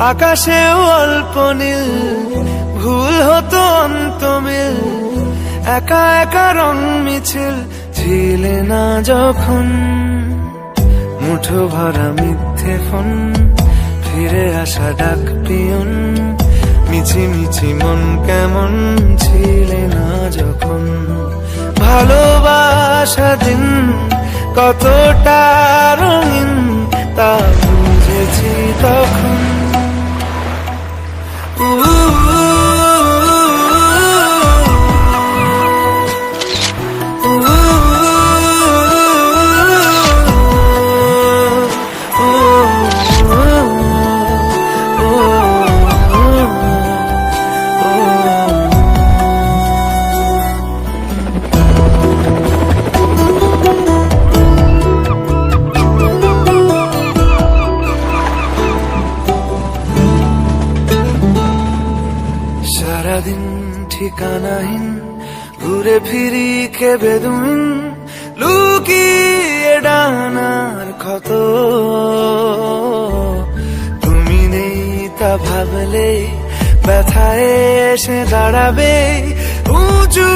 আকাশে অল্প নীল, ভুল হতো অন্তমিল, একা একা রং মিছিল ছিলে না যখন। মুঠো ভরা মিথ্যে ফোন, ফিরে আসা ডাক পিয়ন, মিছি মিছি মন কেমন ছিলে না যখন। ভালোবাসা দিন কতটা রঙিন তা বুঝেছি তখন। সারাদিন ঠিকানাহীন ঘুরে ফিরি খেবে দুদিন, লুকিয়ে ডানার ক্ষত। তুমি নেই তা ভাবলে ব্যথায় এসে দাঁড়াবে উঁচু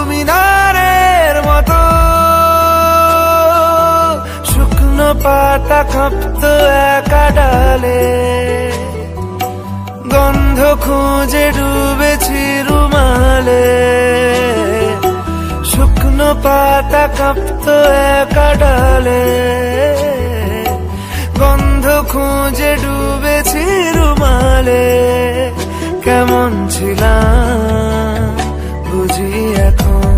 মিনারের মতো। শুকনো পাতা কাঁপতো একা ডালে, গন্ধ খুঁজে ডুবেছি রুমালে। শুকনো পাতা কাঁপতো একা ডালে, গন্ধ খুঁজে ডুবেছি রুমালে। কেমন ছিলাম বুঝি এখন,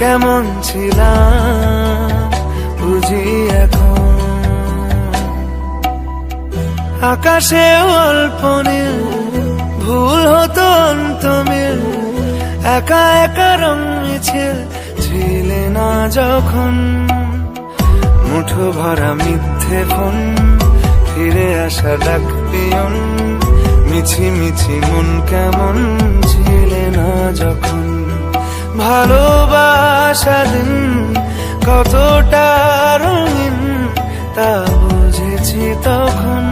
কেমন ছিলাম বুঝি এখন। আকাশে অল্প নীল, ভুল হতো অন্তমিল, একা একা রং মিছিল ছিলে না যখন। মুঠো ভরা মিথ্যে ফোন, ফিরে আসা ডাক পিয়ন, মিছি মিছি মন কেমন ছিলে না যখন। ভালোবাসা দিন কতটা রঙিন তা বুঝেছি তখন।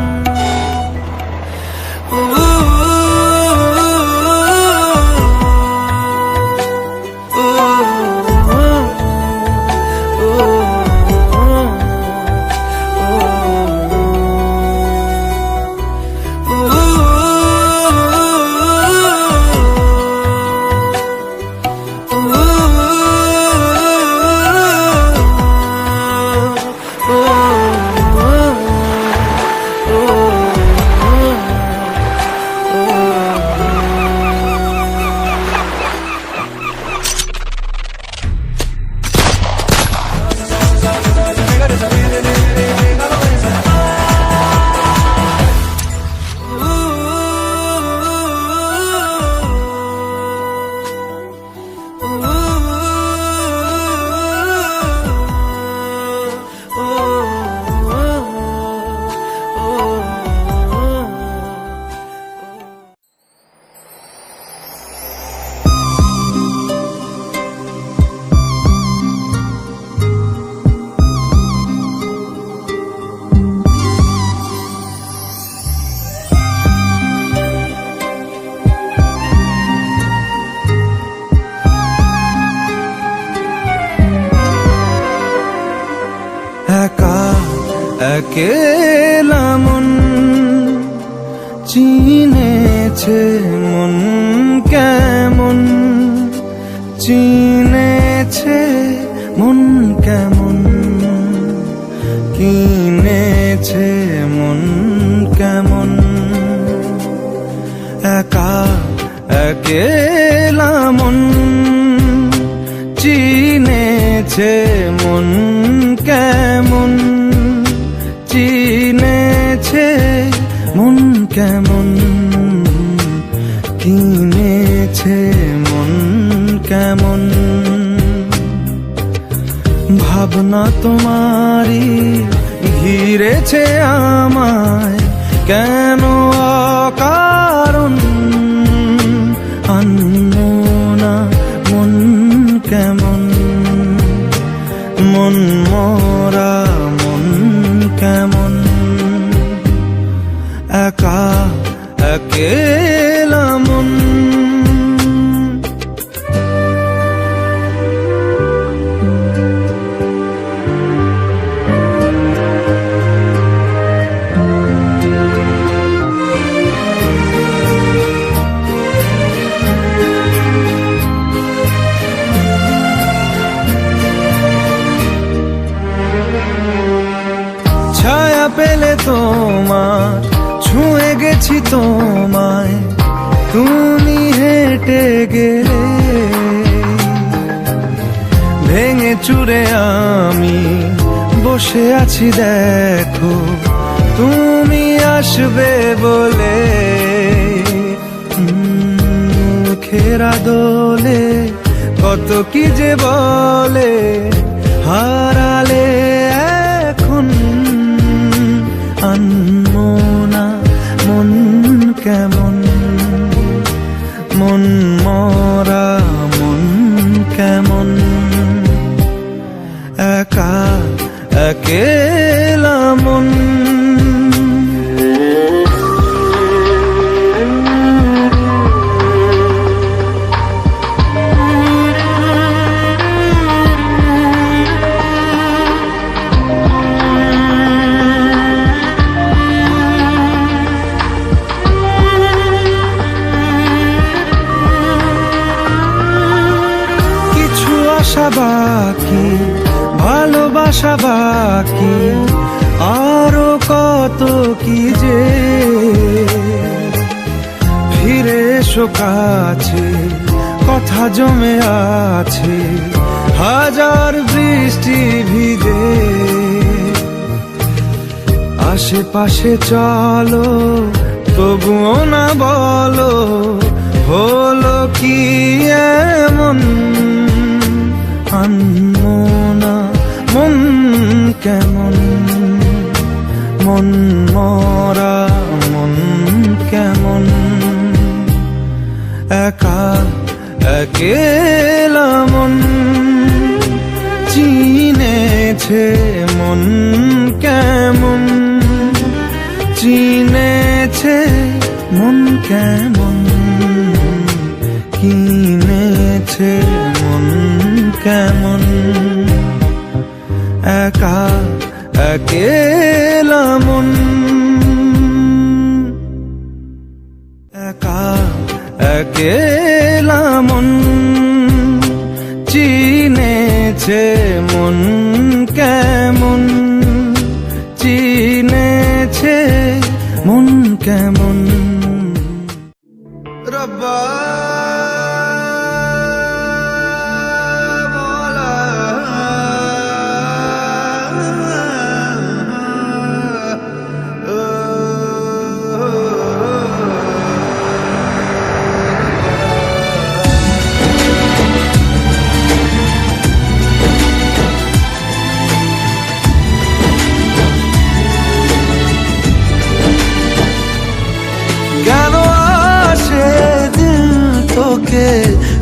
একেলা মন চিনেছে মন কেমন, চিনেছে মন কেমন, কিনেছে মন কেমন। ভাবনা তোমারই ঘিরেছে আমায় কেন অকারণ, আনমনা মন কেমন, মন মরা মন কেমন, একা একেলা মন। ছায়া পেলে তোমার ছুঁয়ে গেছি তোমায়, তুমি হেঁটে গেলে ভেঙে চুরে আমি বসে আছি দেখো তুমি আসবে বলে। খেরা দোলে কত কি যে বলে হারালে এখন, আনমনা মন কেমন, মন মরা মন কেমন, একা একেলা মন। আশা বাকি, ভালোবাসা বাকি, আরো কত কি যে। ফিরে এসো কাছে, কথা জমে আছে হাজার বৃষ্টি ভিজে। আশেপাশে চলো তবুও না বলো হলো কি এমন, আনমনা মন কেমন, মন মরা মন কেমন, একা একেলা মন চিনেছে মন কেমন, চিনেছে মন কেমন, কিনেছে মন কেমন, একা একেলা মন, একা একেলা মন চিনেছে মন কেমন, চিনেছে মন কেমন। রব্বা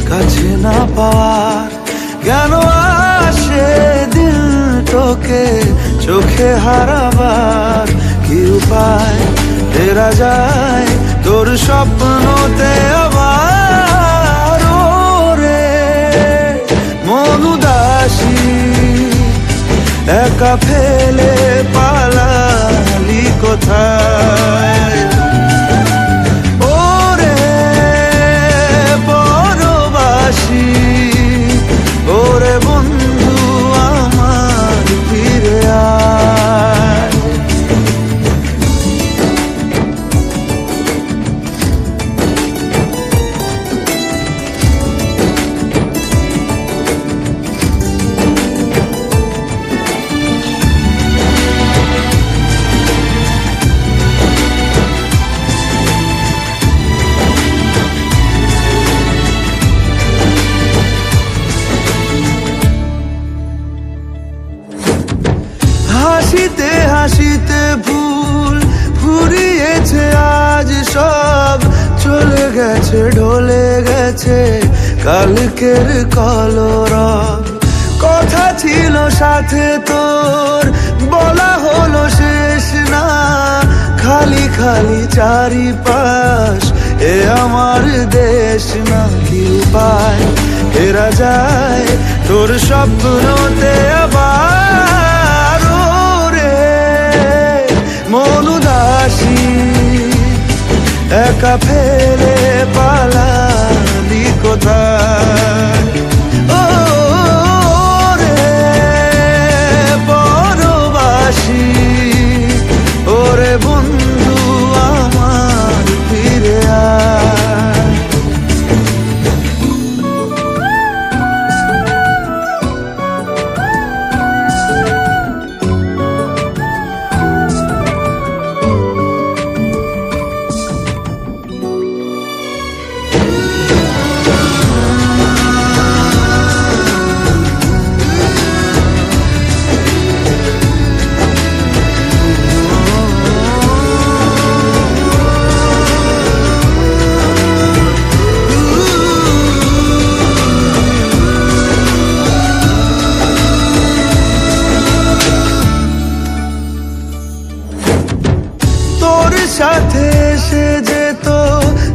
কাছে না পাওয়ার, কেন আসে দিল তোকে চোখে হারাবার, কি উপায় ফেরা যায় তোর স্বপ্নতে আবার। ওরে মন উদাসী একা ফেলে পালালি কোথায়, ওরে বন্ধু আমার ফিরে আয়। গেছে ঢলে গেছে কালকের কলরব। কথা ছিল সাথে তোর, বলা হলো শেষ না। খালি খালি চারিপাশ, এ আমার দেশ না। কি উপায় ফেরা যায় তোর স্বপ্নতে আবার? রে মন উদাসী একা ফেলে পালালি কোথায়? ও রে পরবাসী, ওরে বন্ধু আমার ফিরে আয়। সাথে এসে যেত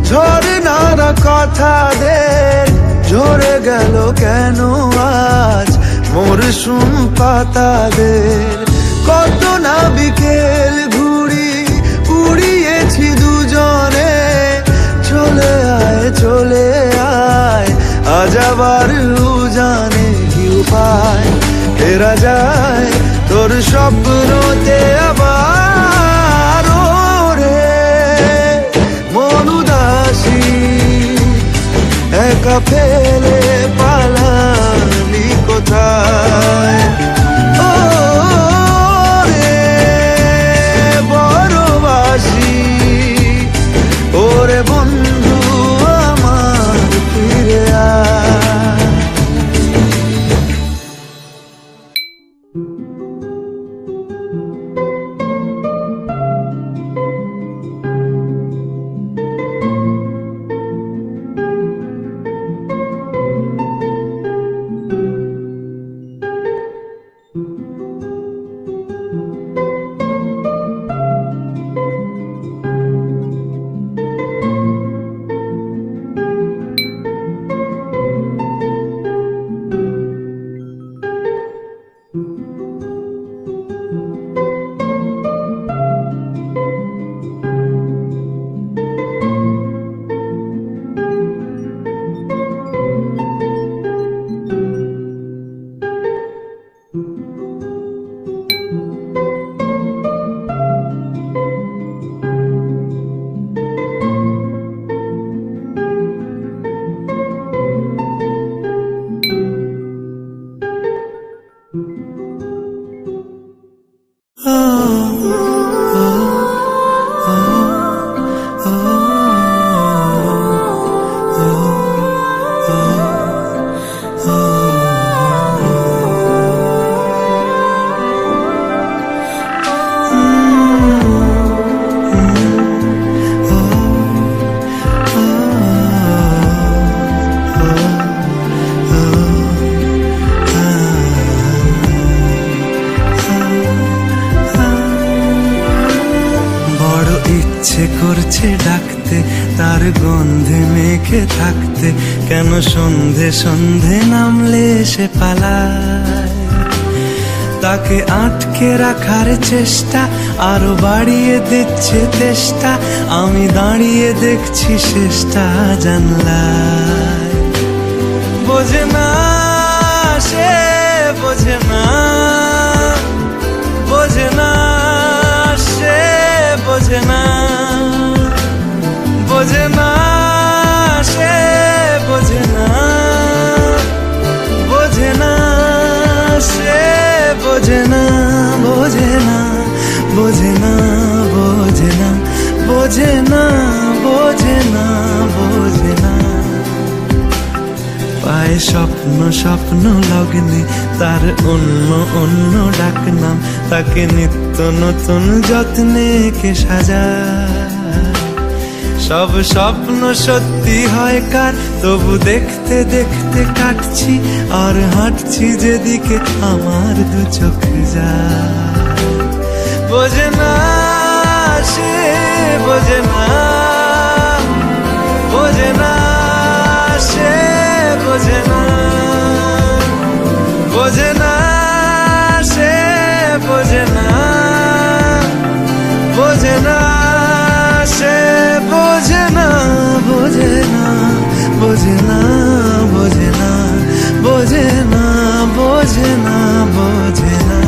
ঝরনার কথাদের, ঝরে গেল কেন আজ মরশুম পাতাদের? কত না বিকেল ঘুড়ি উড়িয়েছি দুজনে, চলে আয় আজ আবার উজানে। কি উপায় ফেরা যায় তোর স্বপ্নতে আবার? একা ফেলে পালালি কোথায়? ও রে বড়বাসী, ওরে বন্ধু আমার ফিরে আয়। করছে ডাকতে, তার গন্ধে মেখে থাকতে, কেন সন্ধে সন্ধে নামলে সে পালায়? তাকে আটকে রাখার চেষ্টা আরো বাড়িয়ে দিচ্ছে তেষ্টা, আমি দাঁড়িয়ে দেখছি শেষটা জানলায়। বোঝে না সে, বোঝে না, বোঝে না সে, বোঝে না, বোঝে না সে, বোঝে না, বোঝে না সে, বোঝে না, বোঝে না, বোঝে না, বোঝে না, বোঝে না, বোঝে না, বোঝে না। পায় স্বপ্ন স্বপ্ন লগ্নে তার অন্য অন্য ডাকনাম, তাকে নিত্য নতুন যত্নে কে সাজায়। সব স্বপ্ন সত্যি হয় কার, তবু দেখতে দেখতে কাটছি আর হাঁটছি যেদিকে আমার দু চোখ যায়। বোঝে না সে, বোঝে না, বোঝে না সে, বোঝে না, বোঝে না সে, বোঝে না, বোঝে না সে, বোঝে না, বোঝে না, বোঝে না, বোঝে না, বোঝে না, বোঝে না, বোঝে না।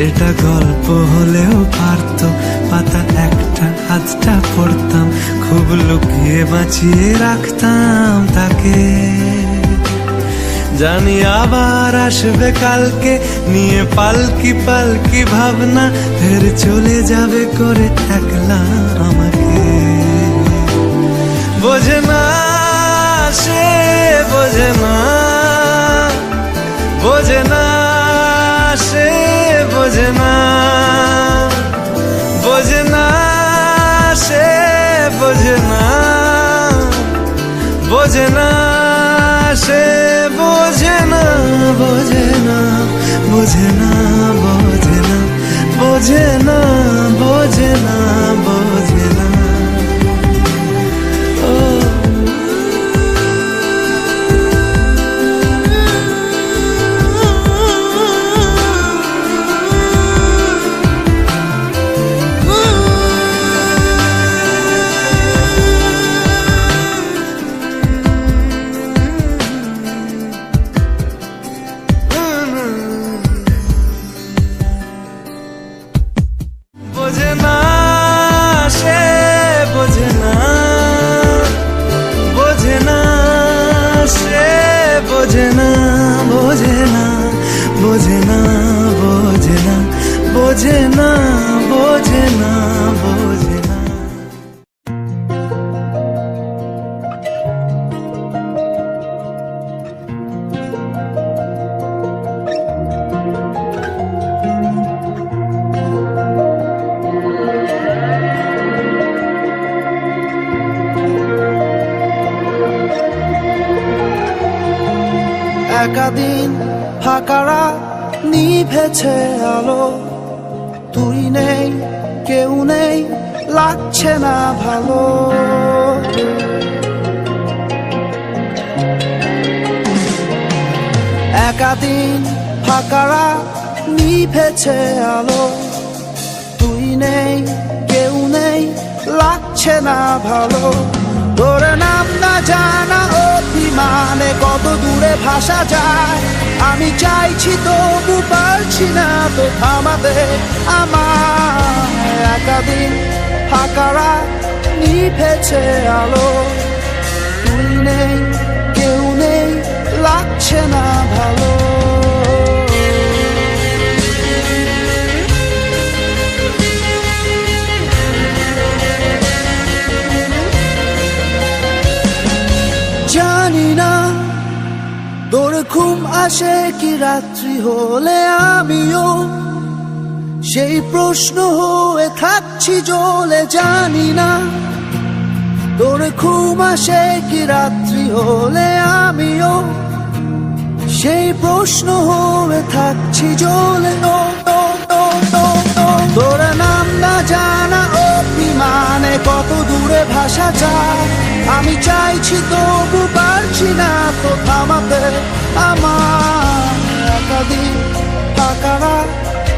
এটা গল্প হলেও পারতো, পাতা একটা আধটা পড়তাম, খুব লুকিয়ে বাঁচিয়ে রাখতাম তাকে। জানি আবার আসবে কালকে, নিয়ে পালকি পালকি ভাবনা, ফের চলে যাবে করে একলা আমাকে। বোঝে না সে, বোঝে না, বোঝে না সে, বোঝে না, বোঝে না সে, বোঝে না, বোঝে না সে, বোঝে না, বোঝে না, বোঝে না, বোঝে না, বোঝে না, বোঝে না, বোঝে না। বোঝে না সে, বোঝে না, বোঝে না সে, বোঝে না, বোঝে না, বোঝে না, বোঝে না, বোঝে না, বোঝে না, বোঝে না। একাদিন ফাঁকারা নিভেছে আলো, তুই নেই কেউ নেই লাগছে না ভালো। একাদিন ফাঁকারা নিভেছে আলো, তুই নেই কেউ নেই লাগছে না ভালো। তোর নাম না জানা অভিমানে কত দূরে ভাসা যায়, আমি চাইছি তবু পারছি না তো থামাতে আমার। একাদিন ফাঁকারা নিভেছে আলো, তুই নেই কেউ নেই লাগছে না ভালো। জানি না তোর ঘুম আসে কি রাত্রি হলে, আমিও সেই প্রশ্ন হয়ে থাকছি জ্বলে। জানি না তোর ঘুম আসে কি রাত্রি হলে, আমিও সেই প্রশ্ন হয়ে থাকছি জ্বলে। তোর নাম না জানা অভিমানে কত দূরে ভাসা যায়, আমি চাইছি তবু পারছি না তো থামাতে আমার। একাদিন ফাঁকারা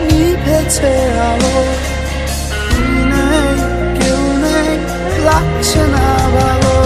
নিভেছে আলো, তুই নেই কেউ নেই লাগছে না ভালো।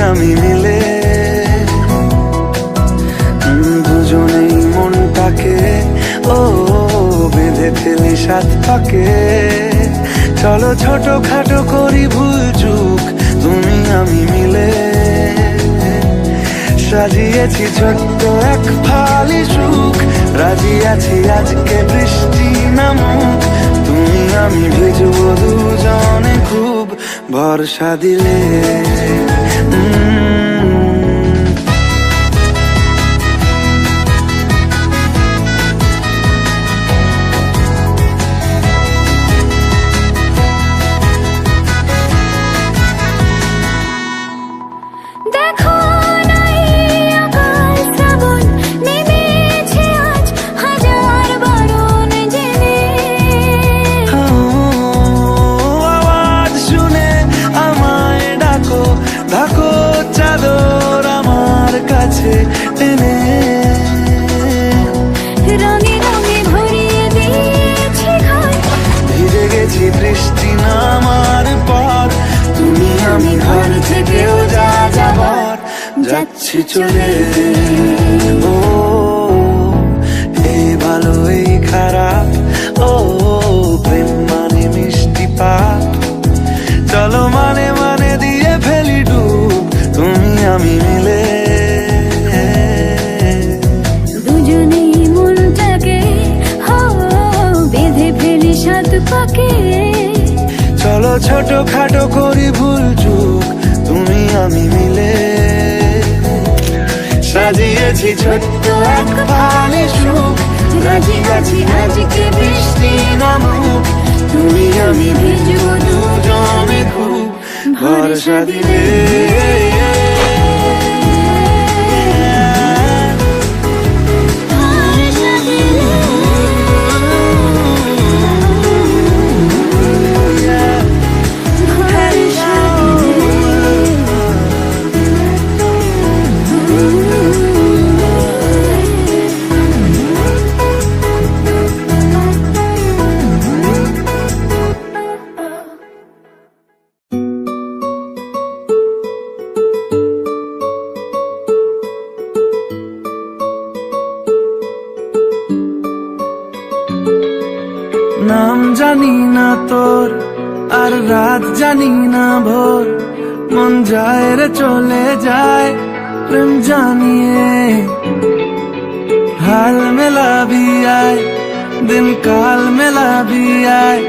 আমি মিলে দুজনেই মনটাকে ও বেঁধে ফেলি সাত পাকে। চলো ছোটখাটো করি ভুল চুক তুমি আমি মিলে, সাজিয়েছি ছোট্ট এক ফালি সুখ, রাজি আছি আজকে বৃষ্টি নামুক, তুমি আমি ভিজবো দুজনে খুব ভরসা দিলে। দেখো নাই আকাল শ্রাবণ নেমেছে আজ হাজার বারণ জেনে। আওয়াজ শুনে আমায় ডাকো, ডাকো চাদর আমার কাছে টেনে। রঙে রঙে ভরিয়ে দিয়েছি ঘর, ভিজে গেছি বৃষ্টি নামার পর, তুমি আমি ঘর থেকেও যা যাবার যাচ্ছি চলে। ও এই ভালো এই খারাপ, ও প্রেম মানে মিষ্টি পাপ, চলো মানে মানে দিয়ে ফেলি ডুব তুমি আমি মিলে। দুজনেই মনটাকে হো বেঁধে ফেলি সাত পাকে। চলো ছোটখাটো করি ভুল চুক তুমি আমি মিলে, সাজিয়েছি ছোট্ট এক ফালি সুখ, রাজি আছি আজকে বৃষ্টি নামুক, তুমি আমি ভিজবো দুজনে খুব ভরসা দিলে। ভরসা দিলে। ভরসা নাম জানি না তোর আর রাত জানি না ভোর, মন যায় রে চলে যায় প্রেম জানিয়ে। হাল মেলাবি আয় দিন কাল মেলাবি আয়,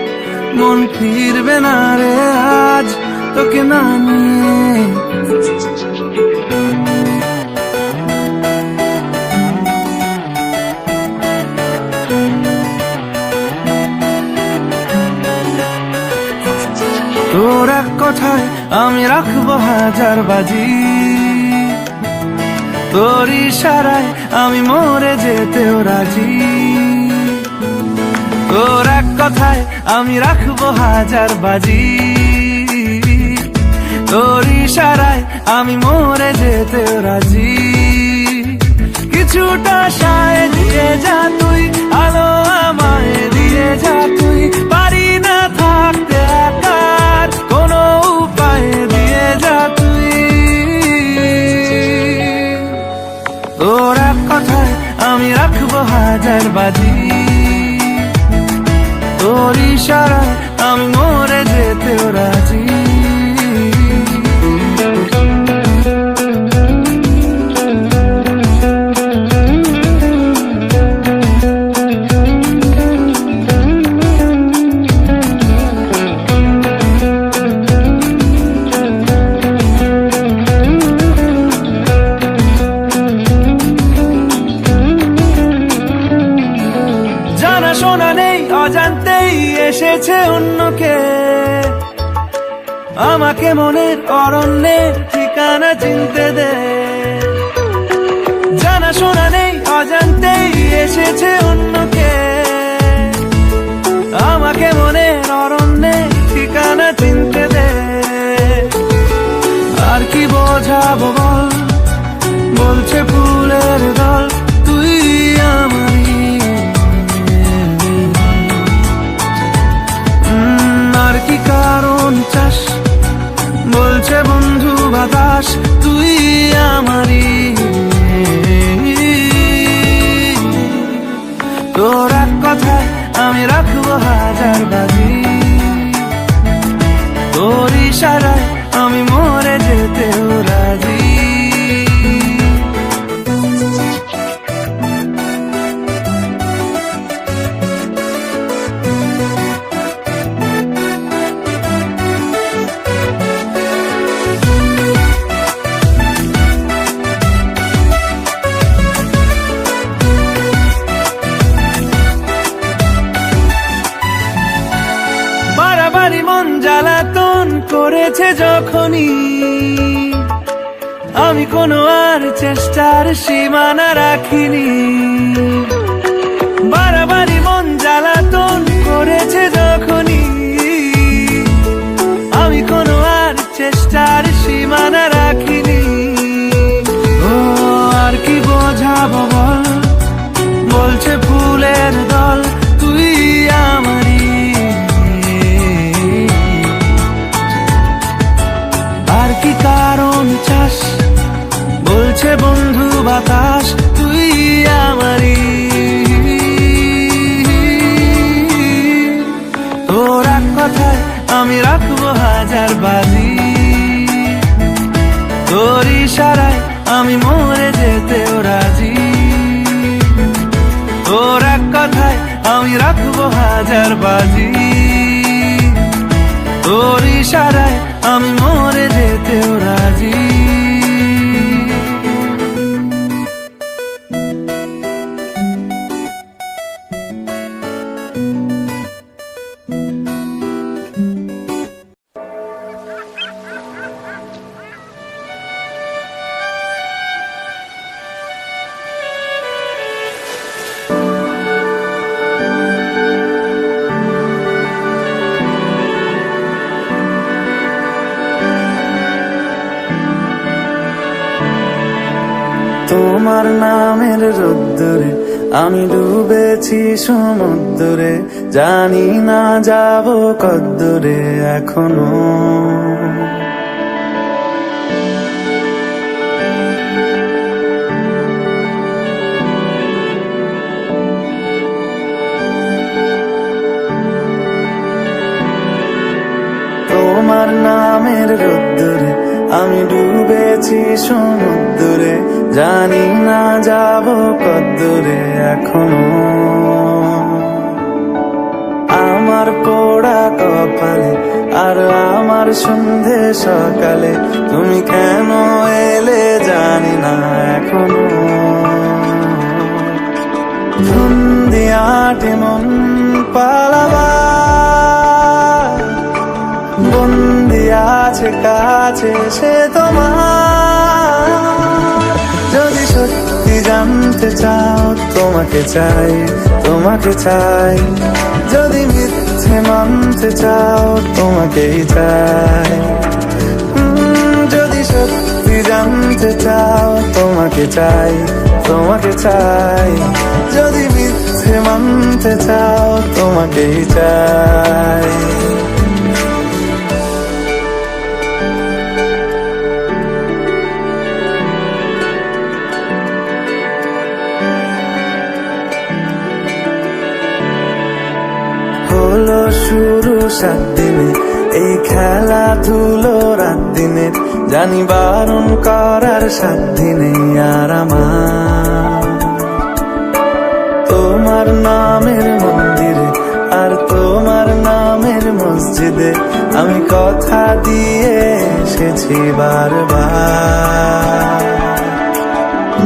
মন ফিরবে না রে আজ তোকে না নিয়ে। তোর এক কথায় আমি রাখবো হাজার বাজি, তোর ইশারায় আমি মরে যেতেও রাজি। তোর এক কথায় আমি রাখবো হাজার বাজি, তোর ইশারায় আমি মরে যেতেও রাজি। কিছুটা সায় দিয়ে যা তুই, আলো আমায় দিয়ে যা তুই, পারি না থাকতে একার কোনো উপায় দিয়ে যা তুই। তোর এক কথায় আমি রাখবো হাজার বাজি, তোর ইশারায় আমি মরে যেতেও রাজি। শোনা নেই অজান্তেই এসেছে অন্যকে, আমাকে মনের অরণ্যের ঠিকানা চিনতে দে। জানা শোনা নেই অজান্তেই এসেছে অন্যকে, আমাকে মনের অরণ্যের ঠিকানা চিনতে দে। আর কি বোঝাবো বল, বলছে ফুলের দল তুই আমারই। আর কি কারণ চাস, বলছে বন্ধু বাতাস তুই ইশারায় আমি মরে যেতেও রাজি। বাড়াবাড়ি মন জ্বালাতন করেছে যখনই, আমি কোনো আর চেষ্টার সীমানা রাখিনি। বাড়াবাড়ি মন জ্বালাতন করেছে যখনই, আমি কোনো আর চেষ্টার সীমানা রাখিনি। ও আর কি বোঝাবো বল, বলছে ফুলের দল তুই আমারই। আর কি কারণ চাস, বলছে বন্ধু বাতাস তুই আমারই। তোর এক কথায় আমি রাখবো হাজার বাজি, তোর ইশারায় আমি মরে যেতেও রাজি। তোর এক কথায় আমি রাখবো হাজার বাজি, তোর ইশারায় আমি মরে যেতেও রাজি। তোমার নামের রোদ্দুরে আমি ডুবেছি সমুদ্রে, জানি না যাব কদ্দুরে এখনো। তোমার নামের রোদ্দুরে আমি ডুবেছি সমুদ্রে, জানি না যাব কদ্দুরে এখনো। আমার পোড়া কপালে আর আমার সন্ধে সকালে তুমি কেন এলে জানি না এখনো। ধুন্দিয়াটে মন পালাবার, বন্দি আছে কাছে সে তোমার। যদি সত্যি জানতে চাও তোমাকে চাই, তোমাকে চাই। যদি মিথ্যে মানতে চাও তোমাকেই চাই। যদি সত্যি জানতে চাও তোমাকে চাই, তোমাকে চাই। যদি মিথ্যে মানতে চাও তোমাকেই চাই। হলো শুরু 7 দিনে এই খেলাধুলো রাত দিনে, জানি বারণ করার সাধ্য নেই আর আমার। তোমার নামের মন্দিরে আর তোমার নামের মসজিদে আমি কথা দিয়ে এসেছি বারবার।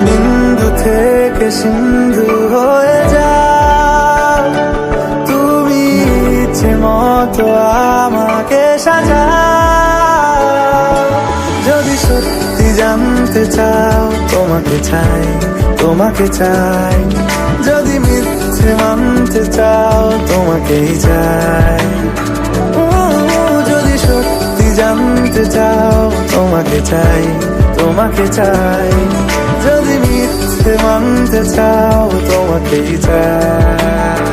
বিন্দু থেকে সিন্ধু হয়ে যাও তুমি, ইচ্ছে মতো আমাকে সাজাও। যদি সত্যি জানতে চাও তোমাকে চাই, তোমাকে চাই। যদি মিথ্যে মানতে চাও তোমাকেই চাই। যদি সত্যি জানতে চাও তোমাকে চাই, তোমাকে চাই। যদি মিথ্যে মানতে চাও তোমাকেই চাই।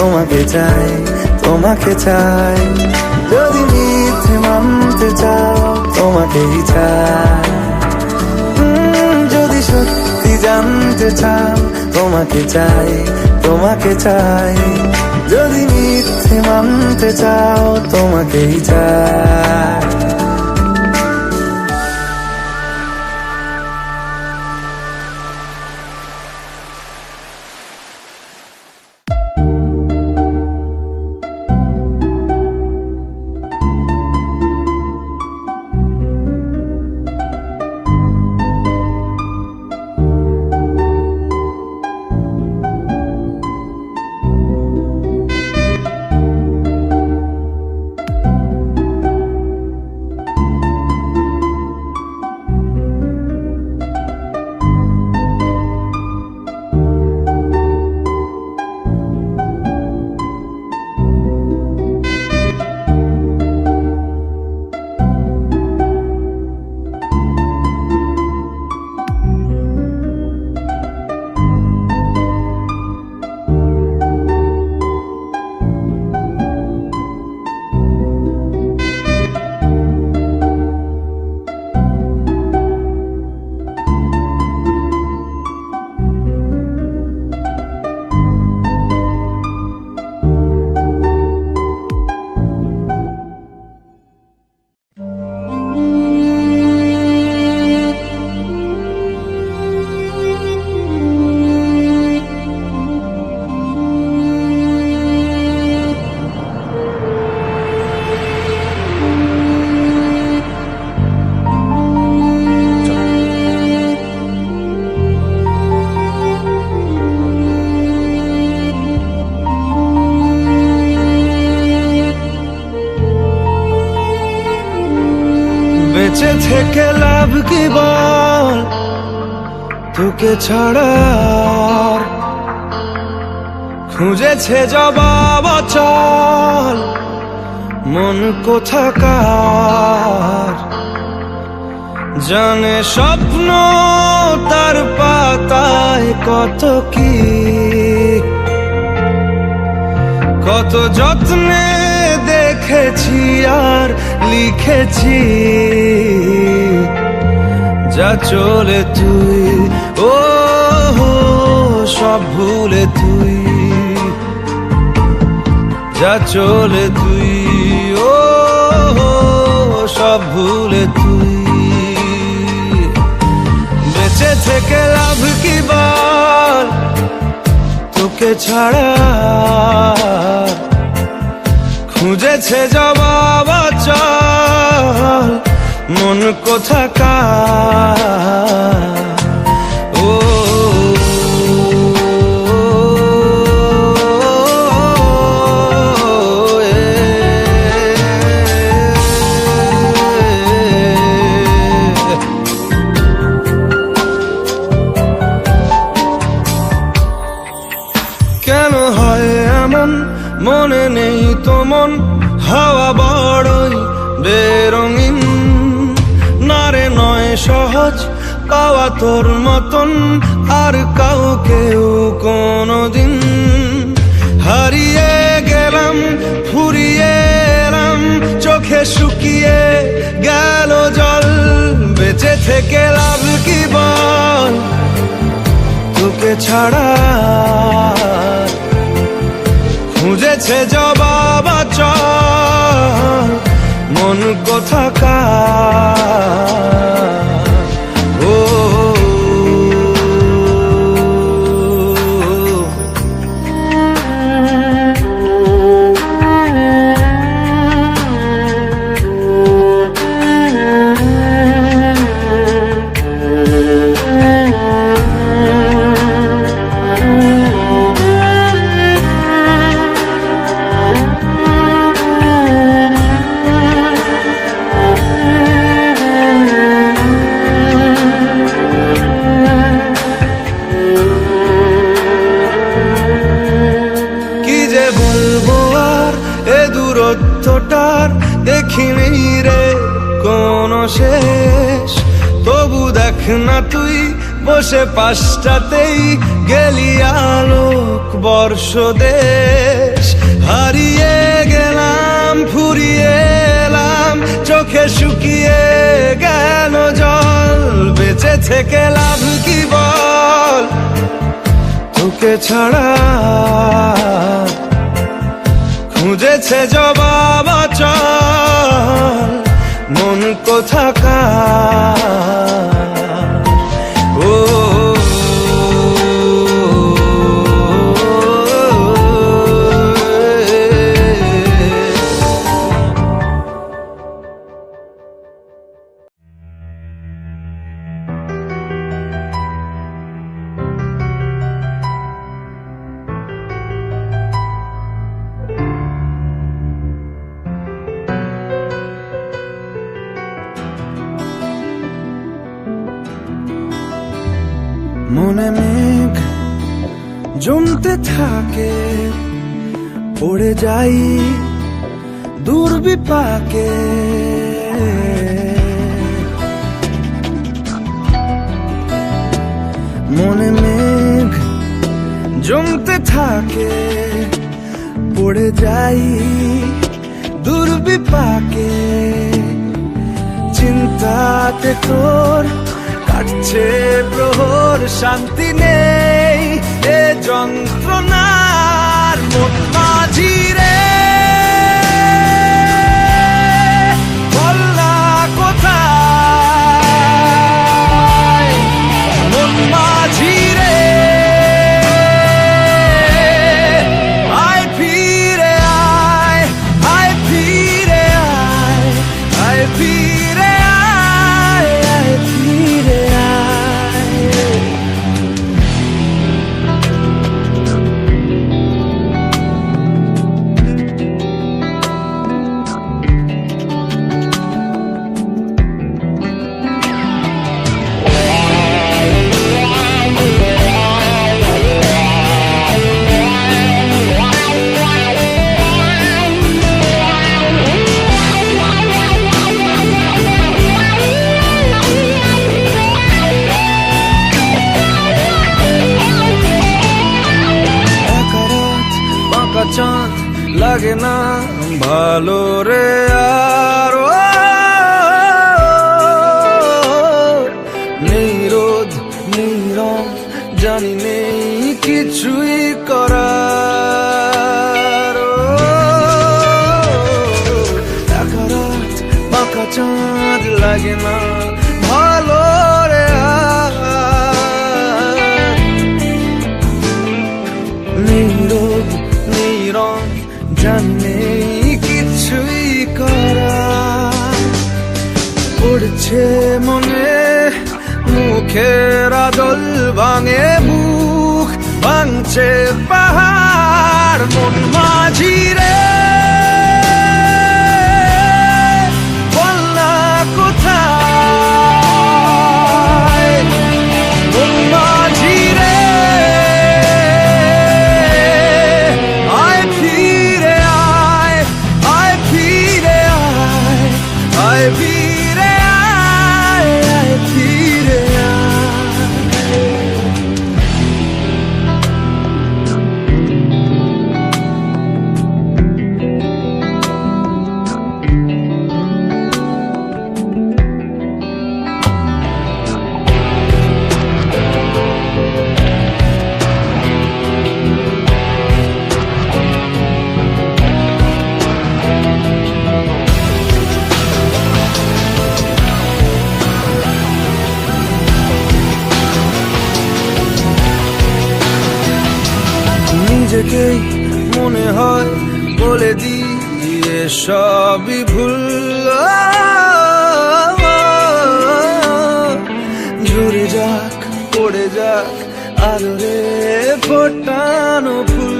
তোমাকে চাই, তোমাকে চাই। যদি মিথ্যে মানতে চাও তোমাকেই চাই, যদি সত্যি জানতে চাও তোমাকে চাই, তোমাকে চাই। যদি মিথ্যে মানতে চাও তোমাকেই চাই। বেঁচে থেকে লাভ কি বল, তোকে ছাড়া খুঁজেছে জবাব চল মন কোথাকার। জানে স্বপ্ন তার পাতায় কত কি, কত যত্নে দেখেছি আর লিখেছি। যা চলে তুই ও সব ভুলে তুই, যা চলে তুই ও সব ভুলে তুই। বেঁচে থেকে লাভ কি বল, তোকে ছাড়া খুঁজেছে জবাব চল মন কোথাকার। ও কেন হয় এমন, মনে নেই তো মন হাওয়া বড়ই বেরঙিন। নারে নয় সহজ পাওয়া তোর মতন আর কাউকেও কোনোদিন। হারিয়ে গেলাম ফুরিয়ে এলাম, চোখে শুকিয়ে গেল জল। বেঁচে থেকে লাভ কি বল, তোকে ছাড়া খুঁজেছে জবাব চল মন কোথাকার। ও দূরত্বটার দেখিনি রে কোনো শেষ। তবু দেখ না তুই বসে পাশটাতেই গেলি আলোক বর্ষ দে। হারিয়ে গেলাম ফুরিয়ে এলাম চোখে শুকিয়ে গেল জল বেঁচে থেকে লাভ কি বল তোকে ছাড়া খুঁজেছে জবাব অচল মন কোথাকার ও মনে মেঘ জমতে থাকে পড়ে যাই দুর্বিপাকে মনে মেঘ জমতে থাকে পড়ে যাই দুর্বিপাকে চিন্তাতে তোর কাটছে প্রহর শান্তি নেই এ যন্ত্রণার মন মাঝি রে বল না কোথায় মন মাঝি রে আয় ফিরে আয় আয় ফিরে আয় আয় ফিরে আয় আয় ফিরে চাঁদ লাগে না ভালো রে আর নেই রোদ নেই রং জানি নেই কিছুই করার একা রাত বাঁকা চাঁদ লাগে না ভালো রে আর নেই রোদ রং জানে কিছুই করা পড়ছে মনে মুখের আদল ভাঙে মুখ ভাঙছে পাহাড় মন মাঝি রে বল না কোথায় মন মাঝি রে নিজেকেই মনে হয় বলে দিয়ে সবই ভুল ঝরে যাক পড়ে যাক আলোরে ফোটানো ফুল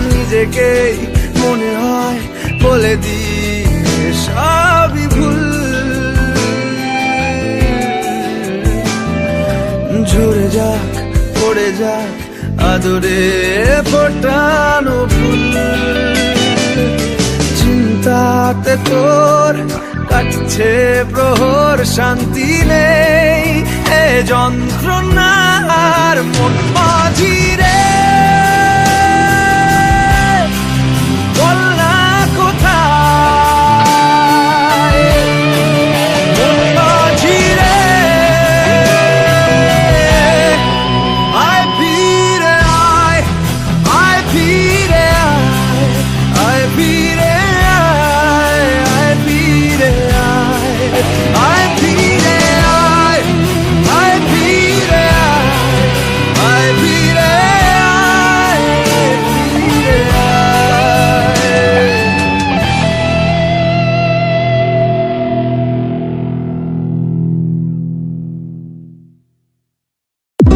নিজেকেই মনে হয় বলে দিয়ে সবই ভুল ঝরে যাক পড়ে যাক আদরে ফোটানো ফুল চিন্তাতে তোর কাটছে প্রহর শান্তি নেই এ যন্ত্রণার মন মাঝি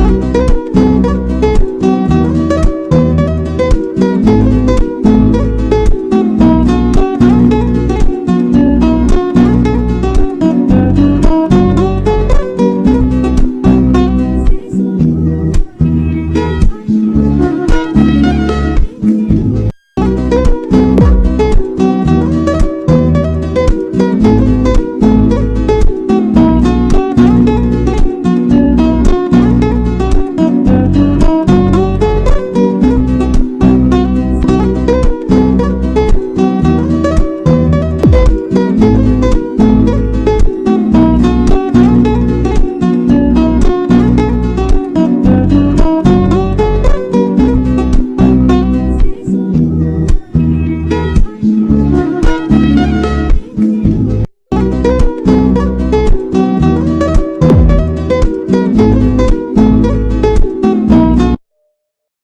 ও